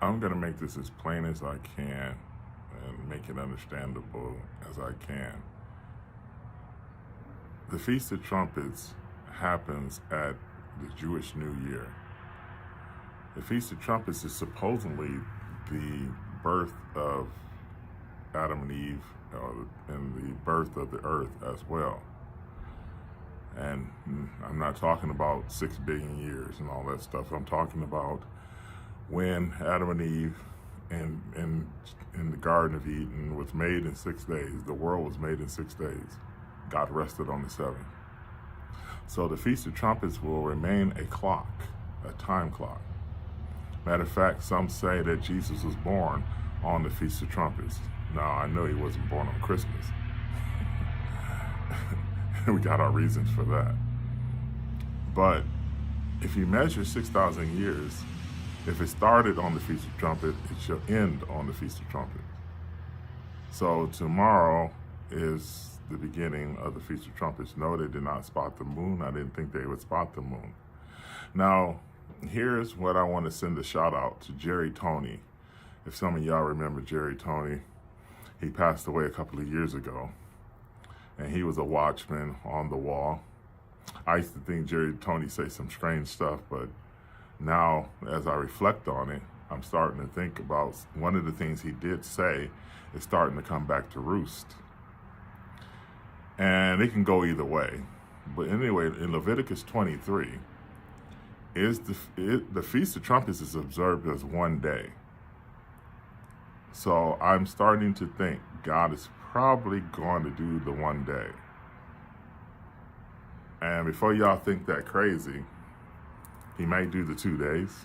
I'm going to make this as plain as I can and make it understandable as I can. The Feast of Trumpets happens at the Jewish New Year. The Feast of Trumpets is supposedly the birth of Adam and Eve and the birth of the earth as well. And I'm not talking about 6 billion years and all that stuff. I'm talking about when Adam and Eve in the Garden of Eden was made in 6 days. The world was made in 6 days. God rested on the 7th. So the Feast of Trumpets will remain a clock, a time clock. Matter of fact, some say that Jesus was born on the Feast of Trumpets. Now, I know he wasn't born on Christmas. We got our reasons for that. But if you measure 6,000 years, if it started on the Feast of Trumpets, it shall end on the Feast of Trumpets. So tomorrow is the beginning of the Feast of Trumpets. No, they did not spot the moon. I didn't think they would spot the moon. Now, here's what I want to send a shout out to Jerry Tony. If some of y'all remember Jerry Tony, he passed away a couple of years ago, and he was a watchman on the wall. I used to think Jerry Tony say some strange stuff, but now as I reflect on it, I'm starting to think about one of the things he did say is starting to come back to roost. And it can go either way. But anyway, in Leviticus 23, the Feast of Trumpets is observed as one day. So I'm starting to think God is probably going to do the one day. And before y'all think that crazy, he might do the 2 days.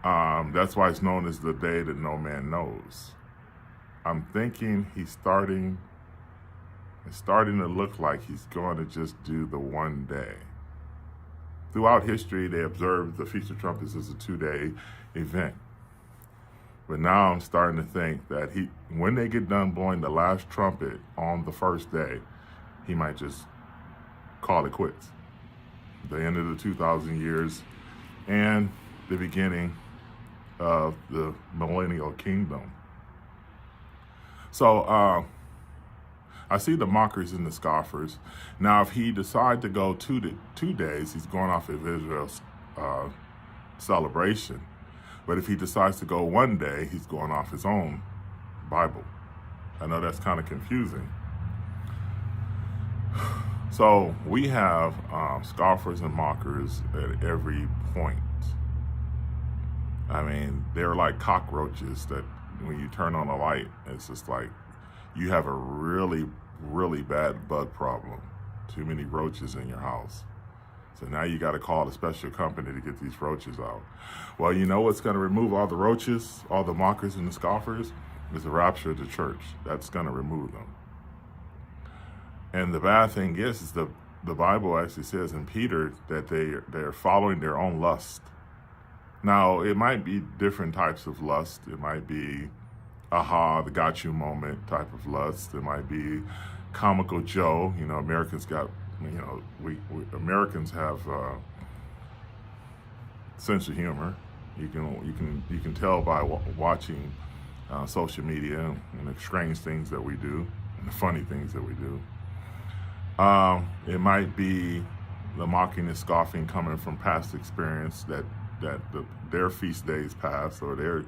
That's why it's known as the day that no man knows. I'm thinking it's starting to look like he's going to just do the one day. Throughout history, they observed the Feast of Trumpets as a 2-day event. But now I'm starting to think that when they get done blowing the last trumpet on the first day, he might just call it quits. The end of the 2,000 years and the beginning of the millennial kingdom. So I see the mockers and the scoffers. Now, if he decides to go 2 days, he's going off of Israel's celebration. But if he decides to go 1 day, he's going off his own Bible. I know that's kind of confusing. So we have scoffers and mockers at every point. I mean, they're like cockroaches that when you turn on a light, it's just like you have a really, really bad bug problem. Too many roaches in your house. So now you got to call a special company to get these roaches out. Well, you know what's going to remove all the roaches, all the mockers and the scoffers? Is the rapture of the church. That's going to remove them. And the bad thing is the Bible actually says in Peter that they're following their own lust. Now, it might be different types of lust. It might be aha, the got you moment type of lust. It might be comical Joe. You know, Americans got, you know, we Americans have sense of humor. You can tell by watching social media and the strange things that we do and the funny things that we do. It might be the mocking and scoffing coming from past experience that their feast days pass or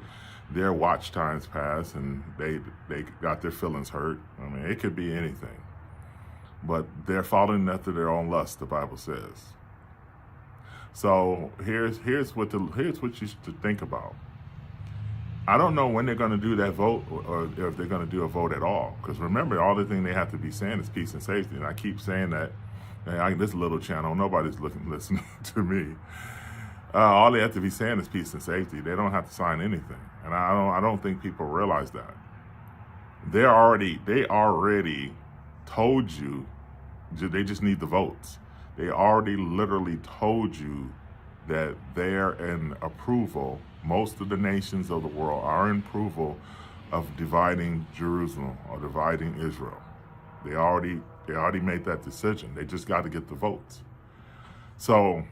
their watch times pass and they got their feelings hurt. I mean, it could be anything. But they're following after their own lust, the Bible says. So here's what you should think about. I don't know when they're going to do that vote or if they're going to do a vote at all. Because remember, all the thing they have to be saying is peace and safety. And I keep saying that. This little channel, nobody's listening to me. All they have to be saying is peace and safety. They don't have to sign anything. And I don't think people realize that. They already told you, they just need the votes. They already literally told you that they're in approval. Most of the nations of the world are in approval of dividing Jerusalem or dividing Israel. They already made that decision. They just got to get the votes. So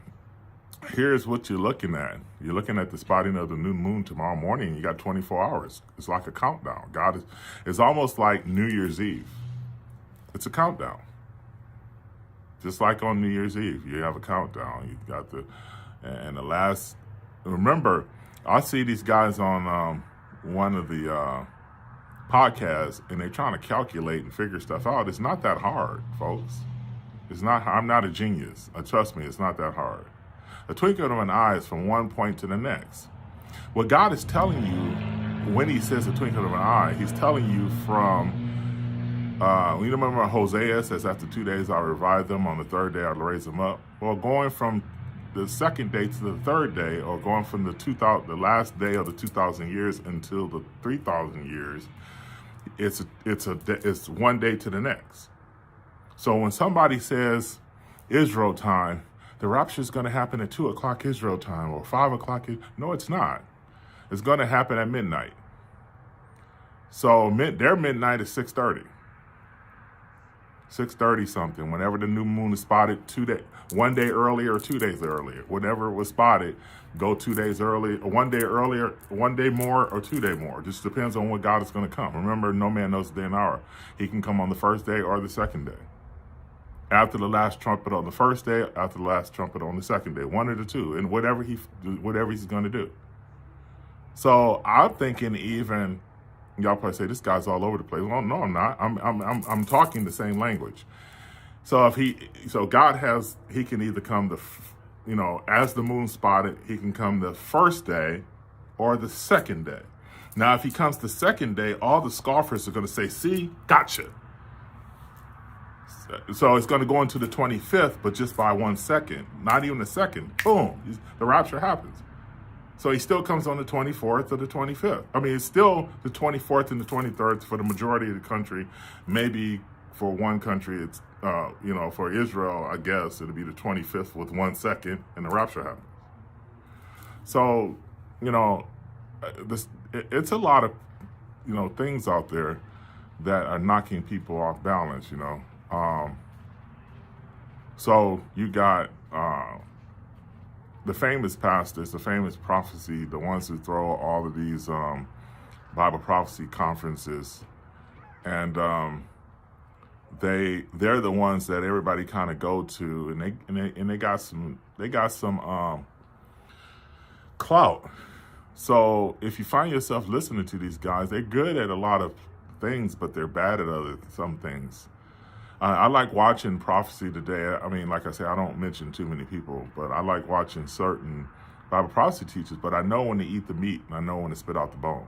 here's what you're looking at. You're looking at the spotting of the new moon tomorrow morning. You got 24 hours. It's like a countdown. It's almost like New Year's Eve. It's a countdown. Just like on New Year's Eve, you have a countdown. You got and the last, remember, I see these guys on one of the podcasts, and they're trying to calculate and figure stuff out. It's not that hard, folks. It's not. I'm not a genius. Trust me, it's not that hard. A twinkle of an eye is from one point to the next. What God is telling you when he says a twinkle of an eye, he's telling you from, you remember Hosea says, after 2 days I'll revive them, on the third day I'll raise them up. Well, going from the second day to the third day, or going from the last day of the 2,000 years until the 3,000 years, it's 1 day to the next. So when somebody says Israel time, the rapture is going to happen at 2 o'clock Israel time or 5 o'clock. No, it's not. It's going to happen at midnight. So their midnight is 6:30. 6:30 something. Whenever the new moon is spotted, 1 day earlier or 2 days earlier. Whenever it was spotted, go 2 days earlier, 1 day earlier, 1 day more, or 2 day more. Just depends on when God is going to come. Remember, no man knows the day and hour. He can come on the first day or the second day. After the last trumpet on the first day, after the last trumpet on the second day, one of the two, and whatever he's going to do. So I'm thinking, even y'all probably say this guy's all over the place. Well, no, I'm not. I'm talking the same language. So God he can either come as the moon spotted, he can come the first day or the second day. Now, if he comes the second day, all the scoffers are going to say, "See, gotcha." So it's going to go into the 25th, but just by 1 second, not even a second. Boom, the rapture happens. So he still comes on the 24th or the 25th. I mean, it's still the 24th and the 23rd for the majority of the country. Maybe for one country, it's, for Israel, I guess, it'll be the 25th with 1 second, and the rapture happens. So, it's a lot of, things out there that are knocking people off balance, So you got the famous pastors, the famous prophecy, the ones who throw all of these Bible prophecy conferences, and they're the ones that everybody kind of go to, and they got some clout. So if you find yourself listening to these guys, they're good at a lot of things, but they're bad at some things. I like watching prophecy today. I mean, like I say, I don't mention too many people, but I like watching certain Bible prophecy teachers, but I know when to eat the meat and I know when to spit out the bones.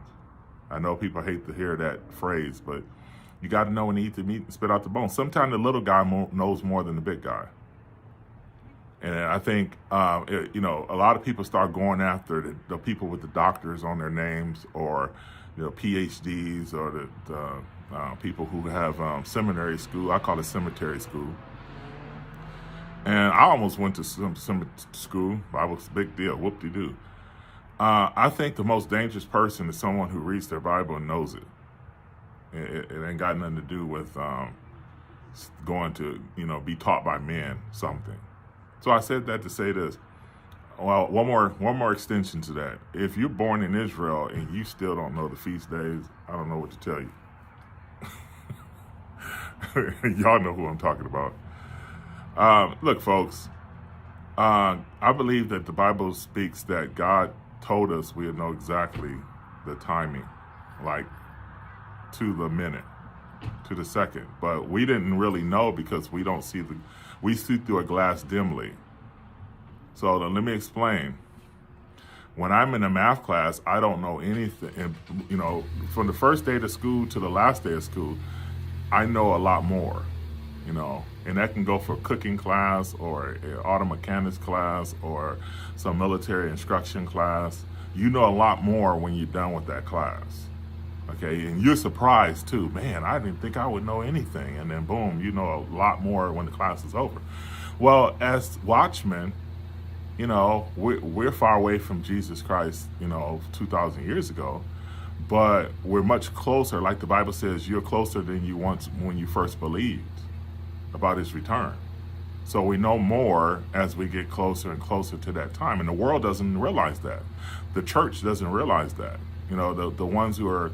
I know people hate to hear that phrase, but you got to know when to eat the meat and spit out the bones. Sometimes the little guy knows more than the big guy. And I think, a lot of people start going after the people with the doctors on their names, or, PhDs, or the people who have seminary school. I call it cemetery school. And I almost went to some school. Bible was a big deal. Whoop-de-doo. I think the most dangerous person is someone who reads their Bible and knows it. It ain't got nothing to do with going to, be taught by men something. So I said that to say this. Well, one more extension to that. If you're born in Israel and you still don't know the feast days, I don't know what to tell you. Y'all know who I'm talking about. Look, folks, I believe that the Bible speaks that God told us we'd know exactly the timing, like to the minute, to the second. But we didn't really know because we see through a glass dimly. So let me explain. When I'm in a math class, I don't know anything. And, from the first day of school to the last day of school, I know a lot more, and that can go for cooking class or an auto mechanics class or some military instruction class. You know a lot more when you're done with that class. Okay, and you're surprised too. Man, I didn't think I would know anything. And then boom, you know a lot more when the class is over. Well, as watchmen, we're far away from Jesus Christ, 2,000 years ago, but we're much closer. Like the Bible says, you're closer than you once when you first believed about his return. So we know more as we get closer and closer to that time. And the world doesn't realize that. The church doesn't realize that. You know, the ones who are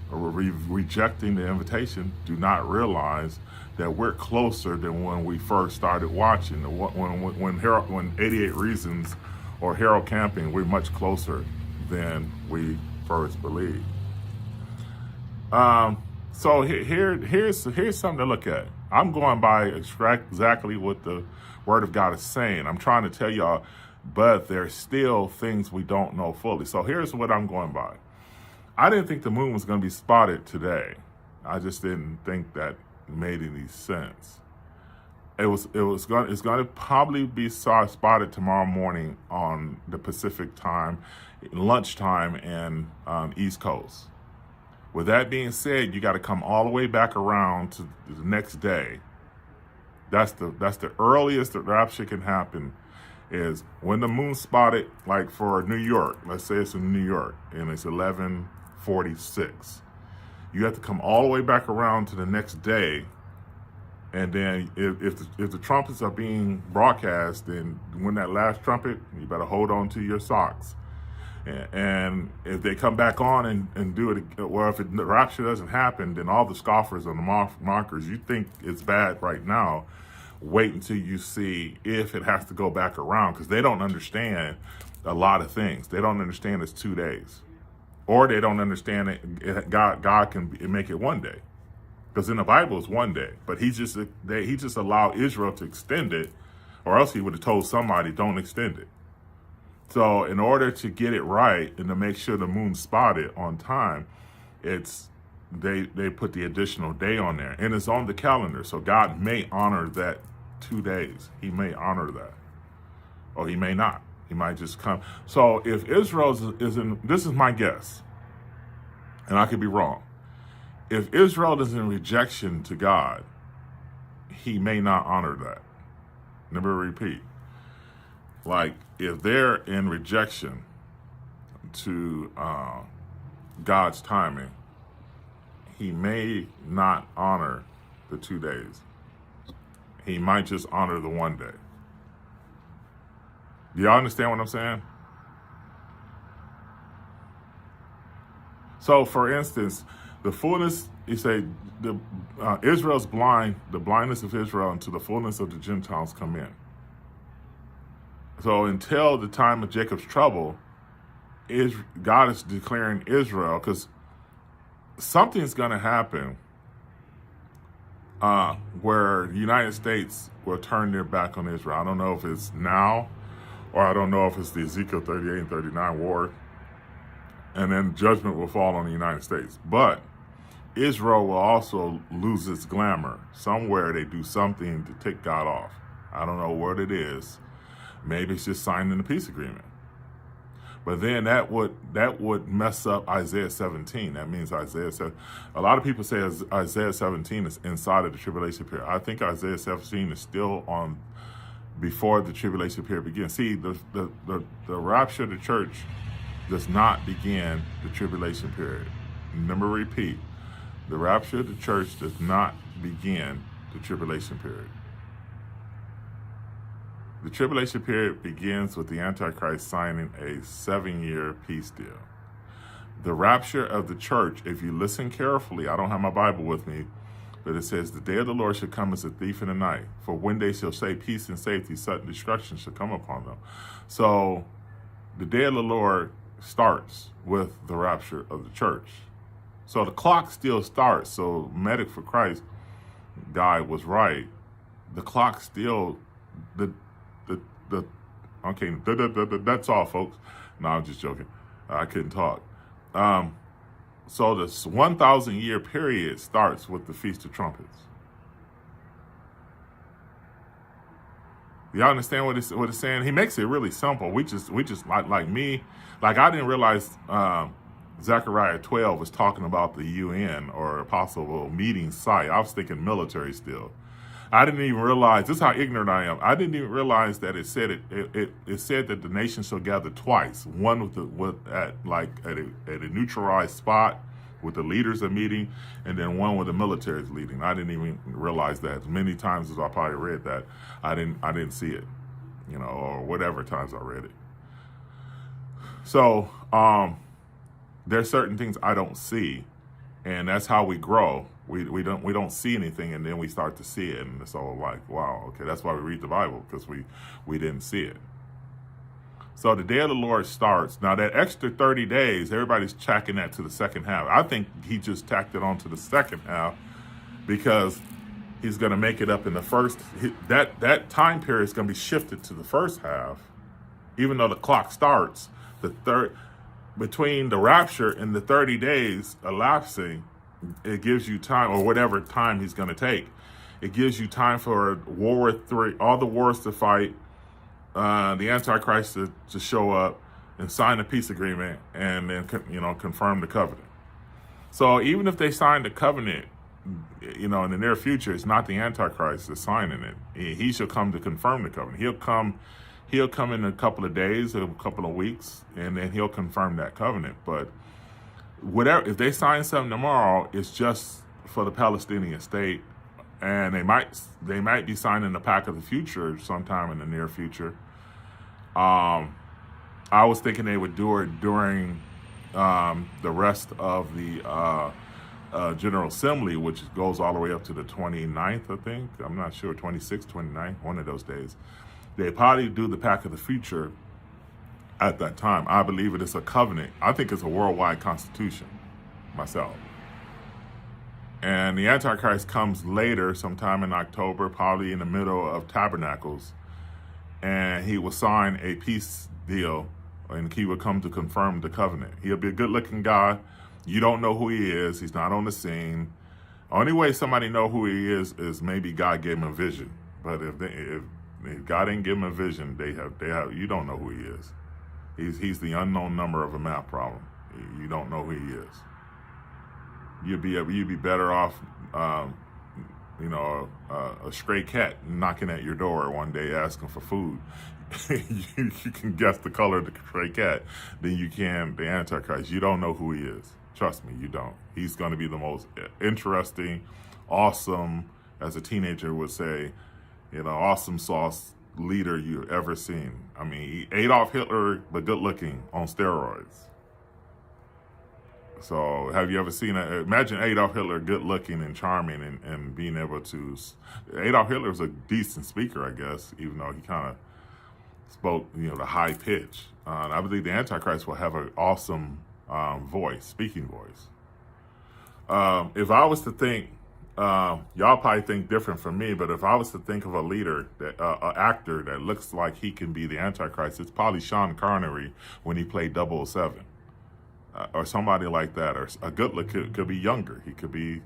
rejecting the invitation do not realize that we're closer than when we first started watching. When 88 Reasons or Harold Camping, we're much closer than we first believed. So here's something to look at. I'm going by exactly what the Word of God is saying. I'm trying to tell y'all, but there's still things we don't know fully. So here's what I'm going by. I didn't think the moon was going to be spotted today. I just didn't think that made any sense. It's going to probably be spotted tomorrow morning on the Pacific time, lunchtime, and East Coast. With that being said, you got to come all the way back around to the next day. That's the earliest the rapture can happen, is when the moon's spotted, like for New York. Let's say it's in New York and it's 11:46. You have to come all the way back around to the next day, and then if the trumpets are being broadcast, then when that last trumpet, you better hold on to your socks. And if they come back on and do it, well, if the rapture doesn't happen, then all the scoffers and the mockers, you think it's bad right now, wait until you see if it has to go back around, because they don't understand a lot of things. They don't understand it's 2 days, or they don't understand it. God can make it 1 day, because in the Bible it's 1 day, but he just allowed Israel to extend it, or else he would have told somebody don't extend it. So in order to get it right and to make sure the moon's spotted on time, they put the additional day on there, and it's on the calendar. So God may honor that 2 days. He may honor that, or he may not. He might just come. So if Israel is in, this is my guess, and I could be wrong. If Israel is in rejection to God, he may not honor that. Let me repeat. Like, if they're in rejection to God's timing, he may not honor the 2 days. He might just honor the 1 day. Do y'all understand what I'm saying? So, for instance, the fullness, you say, Israel's blind, the blindness of Israel until the fullness of the Gentiles come in. So until the time of Jacob's trouble, God is declaring Israel, because something's going to happen where the United States will turn their back on Israel. I don't know if it's now, or I don't know if it's the Ezekiel 38 and 39 war, and then judgment will fall on the United States. But Israel will also lose its glamour. Somewhere they do something to take God off. I don't know what it is. Maybe it's just signing the peace agreement. But then that would mess up Isaiah 17. That means Isaiah 7. A lot of people say Isaiah 17 is inside of the tribulation period. I think Isaiah 17 is still on before the tribulation period begins. See, the rapture of the church does not begin the tribulation period. Remember, repeat. The rapture of the church does not begin the tribulation period. The tribulation period begins with the Antichrist signing a 7-year peace deal. The rapture of the church, if you listen carefully, I don't have my Bible with me, but it says, the day of the Lord shall come as a thief in the night. For when they shall say peace and safety, sudden destruction shall come upon them. So the day of the Lord starts with the rapture of the church. So the clock still starts. So Medic for Christ guy was right. The clock still, okay, that's all, folks. No, I'm just joking. I couldn't talk. So this 1,000-year period starts with the Feast of Trumpets. Y'all understand what it's saying? He makes it really simple. We just like me, like I didn't realize Zechariah 12 was talking about the UN or a possible meeting site. I was thinking military still. I didn't even realize, this is how ignorant I am. I didn't even realize that it said it said that the nations shall gather twice. One at a neutralized spot with the leaders are meeting, and then one with the military is leading. I didn't even realize that. As many times as I probably read that, I didn't see it, or whatever times I read it. So there's certain things I don't see, and that's how we grow. We don't see anything, and then we start to see it, and it's all like, wow, okay, that's why we read the Bible, because we didn't see it. So the day of the Lord starts. Now that extra 30 days, everybody's checking that to the second half. I think he just tacked it on to the second half because he's going to make it up in the first. That time period is going to be shifted to the first half, even though the clock starts. Between the rapture and the 30 days elapsing, it gives you time, or whatever time he's going to take. It gives you time for World War III, all the wars to fight, the Antichrist to show up and sign a peace agreement, and then confirm the covenant. So even if they sign the covenant, in the near future, it's not the Antichrist that's signing it. He shall come to confirm the covenant. He'll come in a couple of days, a couple of weeks, and then he'll confirm that covenant. But whatever, if they sign something tomorrow, it's just for the Palestinian state, and they might be signing the Pact of the Future sometime in the near future. I was thinking they would do it during the rest of the General Assembly, which goes all the way up to the 29th, I think. I'm not sure, 26th, 29th, one of those days. They probably do the Pact of the Future at that time. I believe it is a covenant. I think it's a worldwide constitution, myself. And the Antichrist comes later, sometime in October, probably in the middle of Tabernacles, and he will sign a peace deal, and he will come to confirm the covenant. He'll be a good-looking guy. You don't know who he is. He's not on the scene. Only way somebody know who he is maybe God gave him a vision. But if God didn't give him a vision, they have. You don't know who he is. He's the unknown number of a math problem. You don't know who he is. You'd be better off, a stray cat knocking at your door one day asking for food. you can guess the color of the stray cat than you can the Antichrist. You don't know who he is. Trust me, you don't. He's going to be the most interesting, awesome, as a teenager would say, awesome sauce leader you've ever seen. I mean, Adolf Hitler, but good looking on steroids. So have you ever seen imagine Adolf Hitler good looking and charming and being able to, Adolf Hitler was a decent speaker, I guess, even though he kind of spoke, the high pitch. I believe the Antichrist will have an awesome speaking voice. If I was to think, y'all probably think different from me, but if I was to think of a leader, an actor that looks like he can be the Antichrist, it's probably Sean Connery when he played 007. Or somebody like that, or a good look could be younger. He could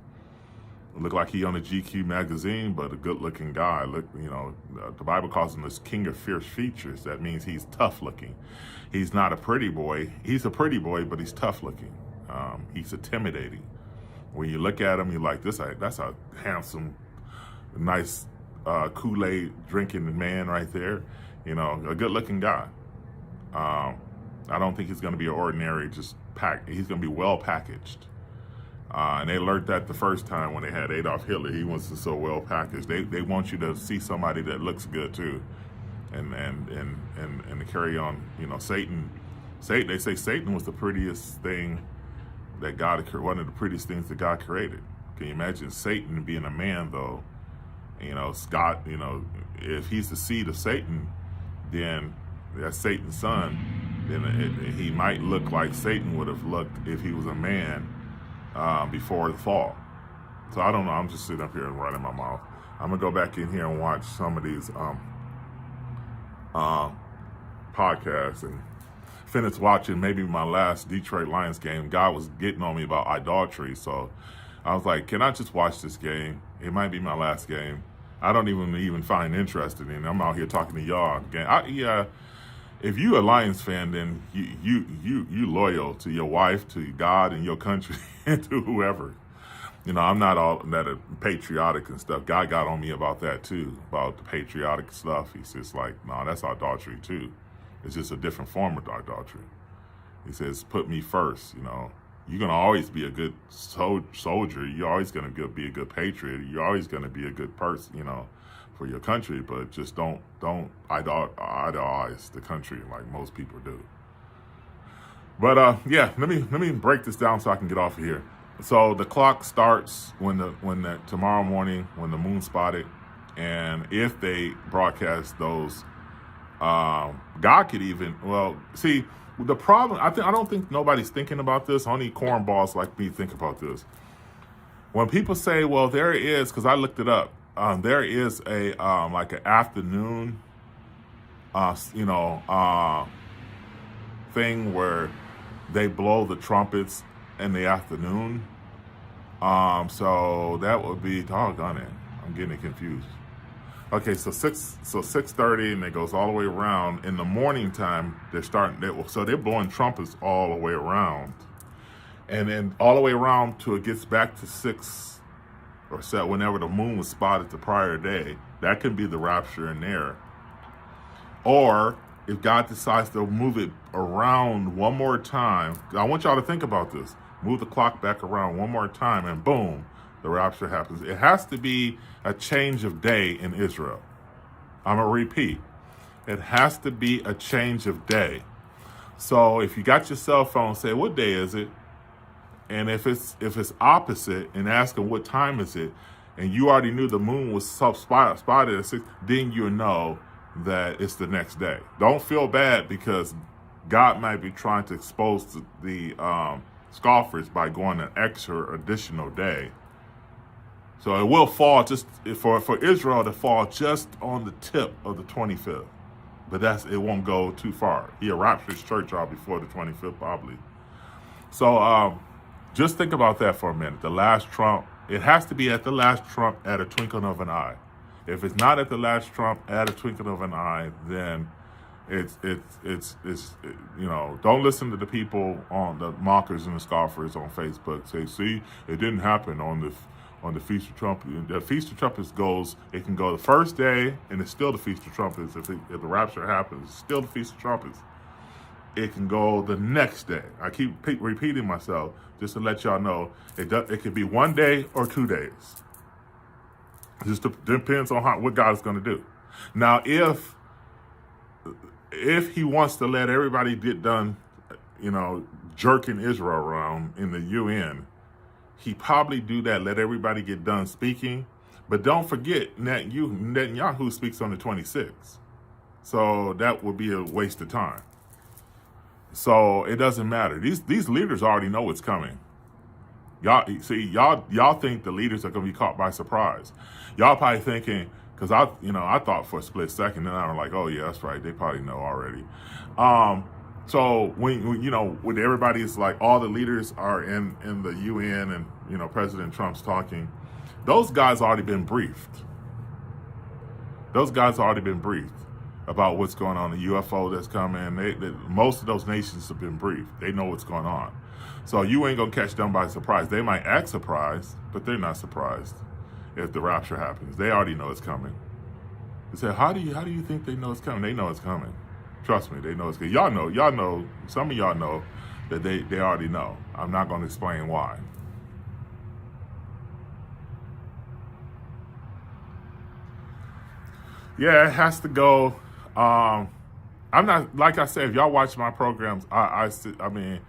look like he on a GQ magazine, but a good looking guy. The Bible calls him this king of fierce features. That means he's tough looking. He's not a pretty boy. He's a pretty boy, but he's tough looking. He's intimidating. When you look at him, you're like, that's a handsome, nice Kool-Aid drinking man right there. A good looking guy. I don't think he's going to be an ordinary he's going to be well packaged. And they learned that the first time when they had Adolf Hitler. He wasn't so well packaged. They want you to see somebody that looks good too, and to carry on. Satan. They say Satan was the prettiest thing that one of the prettiest things that God created. Can you imagine Satan being a man though? Scott. If he's the seed of Satan, then that's Satan's son. Then he might look like Satan would have looked if he was a man before the fall. So I don't know. I'm just sitting up here and running my mouth. I'm gonna go back in here and watch some of these podcasts and finish watching maybe my last Detroit Lions game. God was getting on me about idolatry, so I was like, can I just watch this game? It might be my last game. I don't even find interested in it. I'm out here talking to y'all. If you a Lions fan, then you loyal to your wife, to God, and your country, and to whoever. I'm not all that patriotic and stuff. God got on me about that too, about the patriotic stuff. He's just like, no, that's idolatry too. It's just a different form of idolatry. He says, put me first, You're going to always be a good soldier. You're always going to be a good patriot. You're always going to be a good person, for your country, but just don't idolize the country like most people do. But let me break this down so I can get off of here. So the clock starts when tomorrow morning when the moon's spotted, and if they broadcast those, God could even see the problem. I don't think nobody's thinking about this. Only cornballs like me think about this. When people say, "Well, there is," because I looked it up, there is a like an afternoon, thing where they blow the trumpets in the afternoon. So that would be, doggone it, I'm getting it confused. Okay, so 6:30, and it goes all the way around. In the morning time, they're blowing trumpets all the way around, and then all the way around till it gets back to 6 or 7, whenever the moon was spotted the prior day. That could be the rapture in there. Or if God decides to move it around one more time, I want y'all to think about this. Move the clock back around one more time, and boom, the rapture happens. It has to be a change of day in Israel. I'm going to repeat. It has to be a change of day. So if you got your cell phone, say, what day is it? And if it's opposite, and ask them what time is it, and you already knew the moon was spotted at 6, then you know that it's the next day. Don't feel bad, because God might be trying to expose the scoffers by going an extra additional day. So it will fall just for Israel to fall just on the tip of the 25th, but it won't go too far. He'll rapture his church out before the 25th probably. So just think about that for a minute. The last trump, it has to be at the last trump at a twinkle of an eye. If it's not at the last trump at a twinkle of an eye, then it's don't listen to the people on the mockers and the scoffers on Facebook. Say, see, it didn't happen on the Feast of Trumpets. The Feast of Trumpets it can go the first day, and it's still the Feast of Trumpets. If the rapture happens, it's still the Feast of Trumpets. It can go the next day. I keep repeating myself just to let y'all know it could be one day or 2 days. It just depends on what God is going to do. Now, if he wants to let everybody get done, jerking Israel around in the UN, he probably do that, let everybody get done speaking. But don't forget, Netanyahu speaks on the 26th. So that would be a waste of time. So it doesn't matter. These leaders already know what's coming. Y'all think the leaders are going to be caught by surprise. Y'all probably thinking, because I thought for a split second, and I'm like, oh yeah, that's right. They probably know already. So when everybody's like, all the leaders are in the UN, and President Trump's talking, those guys already been briefed. About what's going on, the UFO that's coming. Most of those nations have been briefed. They know what's going on. So you ain't gonna catch them by surprise. They might act surprised, but they're not surprised if the rapture happens. They already know it's coming. They say, how do you think they know it's coming? They know it's coming. Trust me, they know it's coming. Y'all know, some of y'all know that they already know. I'm not gonna explain why. Yeah, it has to go. I'm not, like I said, if y'all watch my programs, I mean,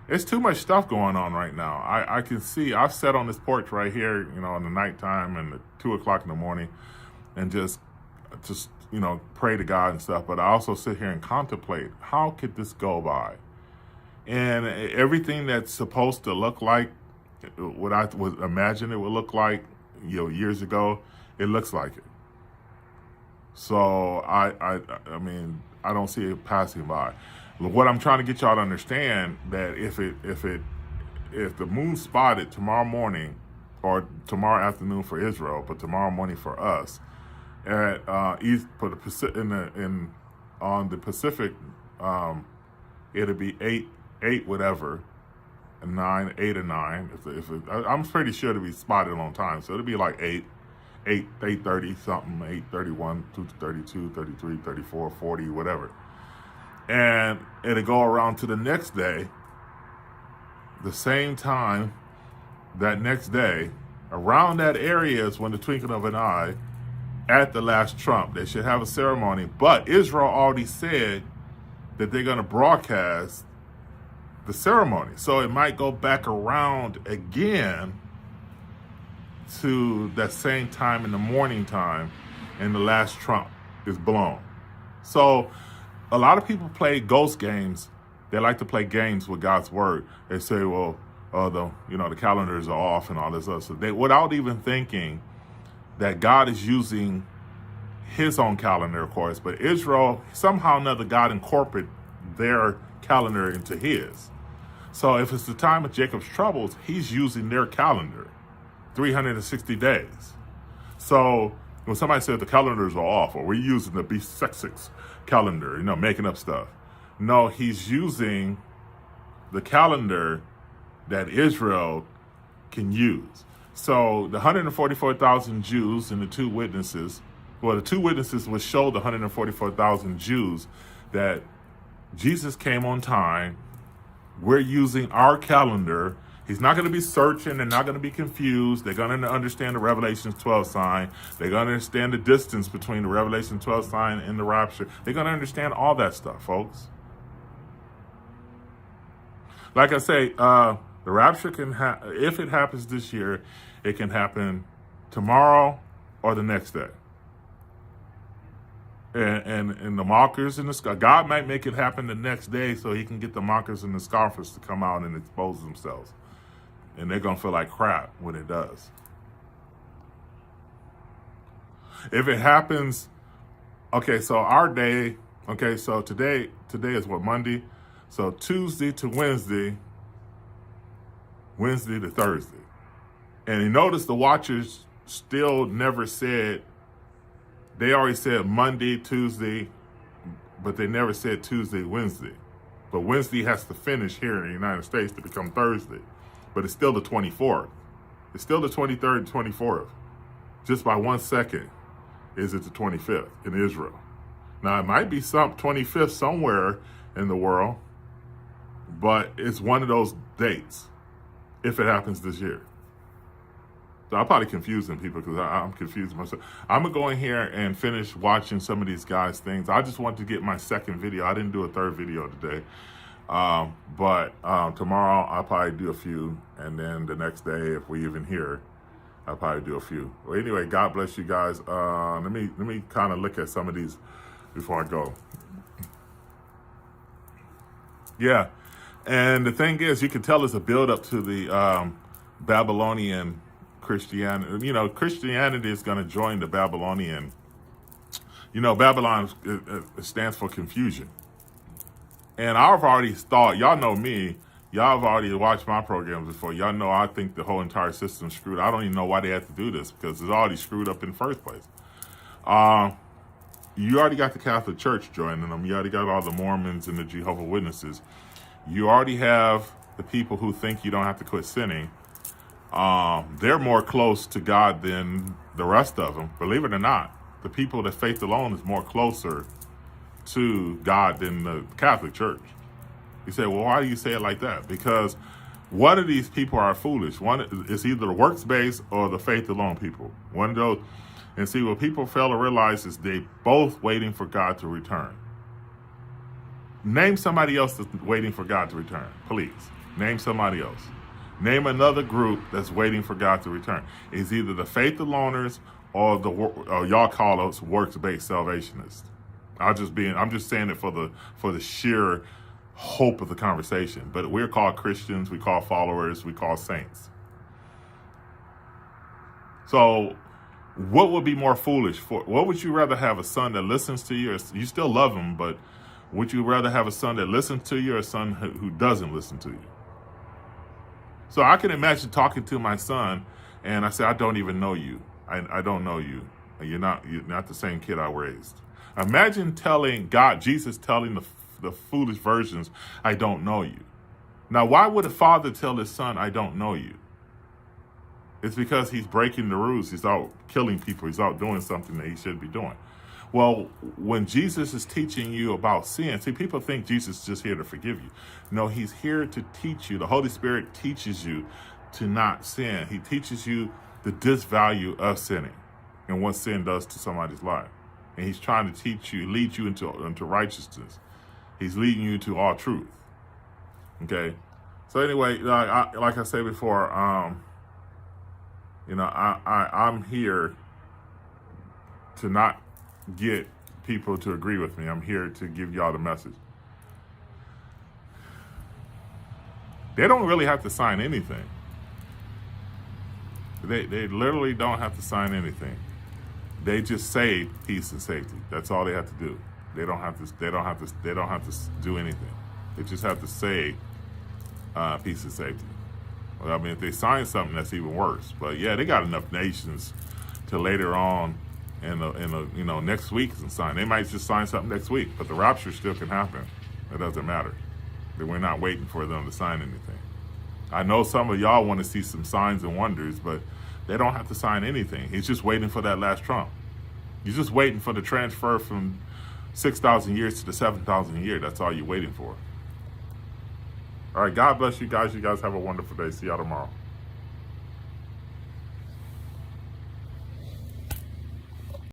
it's too much stuff going on right now. I can see, I've sat on this porch right here, in the nighttime and at 2 o'clock in the morning, and just pray to God and stuff. But I also sit here and contemplate, how could this go by? And everything that's supposed to look like what I was imagine it would look like, years ago, it looks like it. So I mean, I don't see it passing by. What I'm trying to get y'all to understand, that if the moon's spotted tomorrow morning, or tomorrow afternoon for Israel, but tomorrow morning for us, at on the Pacific, it'll be 8 whatever, 8 or 9. I'm pretty sure it'll be spotted on time, so it'll be like 8:30 something, 8:31, 2:32, 33, 34, 40, whatever. And it'll go around to the next day. the same time that next day, around that area is when the twinkling of an eye at the last trump. They should have a ceremony. But Israel already said that they're going to broadcast the ceremony. So it might go back around again to that same time in the morning time, and the last trump is blown. So a lot of people play ghost games. They like to play games with God's word. They say, well, the calendars are off and all this other stuff. Without even thinking that God is using his own calendar, of course, but Israel, somehow or another, God incorporated their calendar into his. So if it's the time of Jacob's troubles, he's using their calendar, 360 days. So when somebody says the calendars are off, or we're using the B66 calendar, making up stuff. No, he's using the calendar that Israel can use. So the 144,000 Jews and the two witnesses would show the 144,000 Jews that Jesus came on time. We're using our calendar. He's not going to be searching. They're not going to be confused. They're going to understand the Revelation 12 sign. They're going to understand the distance between the Revelation 12 sign and the rapture. They're going to understand all that stuff, folks. Like I say, the rapture if it happens this year, it can happen tomorrow or the next day. And the mockers and the scoffers, God might make it happen the next day so he can get the mockers and the scoffers to come out and expose themselves. And they're going to feel like crap when it does. If it happens, so our day, so today is what, Monday? So Tuesday to Wednesday, Wednesday to Thursday. And you notice the watchers still never said, they already said Monday, Tuesday, but they never said Tuesday, Wednesday. But Wednesday has to finish here in the United States to become Thursday. But it's still the 24th. It's still the 23rd and 24th. Just by 1 second is it the 25th in Israel. Now, it might be some 25th somewhere in the world, but it's one of those dates if it happens this year. So I'm probably confusing people because I'm confusing myself. I'm going to go in here and finish watching some of these guys' things. I just want to get my second video. I didn't do a third video today. But tomorrow I'll probably do a few. And then the next day, if we even here, I'll probably do a few. Well, anyway, God bless you guys. Let me kind of look at some of these before I go. Yeah. And the thing is, you can tell it's a build up to the Babylonian Christianity. Christianity is going to join the Babylonian. Babylon stands for confusion. And I've already thought, y'all know me, y'all have already watched my programs before. Y'all know I think the whole entire system's screwed. I don't even know why they had to do this because it's already screwed up in the first place. You already got the Catholic Church joining them. You already got all the Mormons and the Jehovah's Witnesses. You already have the people who think you don't have to quit sinning. They're more close to God than the rest of them. Believe it or not, the people that faith alone is more closer to God than the Catholic Church. You say, well, why do you say it like that? Because one of these people are foolish. One is either the works-based or the faith alone people. One of those. And see, what people fail to realize is they both waiting for God to return. Name somebody else that's waiting for God to return, please. Name somebody else. Name another group that's waiting for God to return. It's either the faith aloners or y'all call us works-based salvationists. I'm just saying it for the sheer hope of the conversation. But we're called Christians, we call followers, we call saints. So what would be more foolish? What would you rather have, a son that listens to you? You still love him, but would you rather have a son that listens to you or a son who doesn't listen to you? So I can imagine talking to my son and I say, I don't even know you. I don't know you. You're not the same kid I raised. Imagine Jesus telling the foolish virgins, I don't know you. Now, why would a father tell his son, I don't know you? It's because he's breaking the rules. He's out killing people. He's out doing something that he shouldn't be doing. Well, when Jesus is teaching you about sin, see, people think Jesus is just here to forgive you. No, he's here to teach you. The Holy Spirit teaches you to not sin. He teaches you the disvalue of sinning and what sin does to somebody's life. And he's trying to teach you, lead you into righteousness. He's leading you to all truth. Okay? So anyway, like I said before, I'm here to not get people to agree with me. I'm here to give y'all the message. They don't really have to sign anything. They literally don't have to sign anything. They just say peace and safety. That's all they have to do. They don't have to do anything. They just have to say peace and safety. Well, I mean, if they sign something, that's even worse. But yeah, they got enough nations to later on in the next week and sign. They might just sign something next week, but the rapture still can happen. It doesn't matter. We're not waiting for them to sign anything. I know some of y'all want to see some signs and wonders, but they don't have to sign anything. He's just waiting for that last trump. You're just waiting for the transfer from 6,000 years to the 7,000 year. That's all you're waiting for. All right, God bless you guys. You guys have a wonderful day. See y'all tomorrow.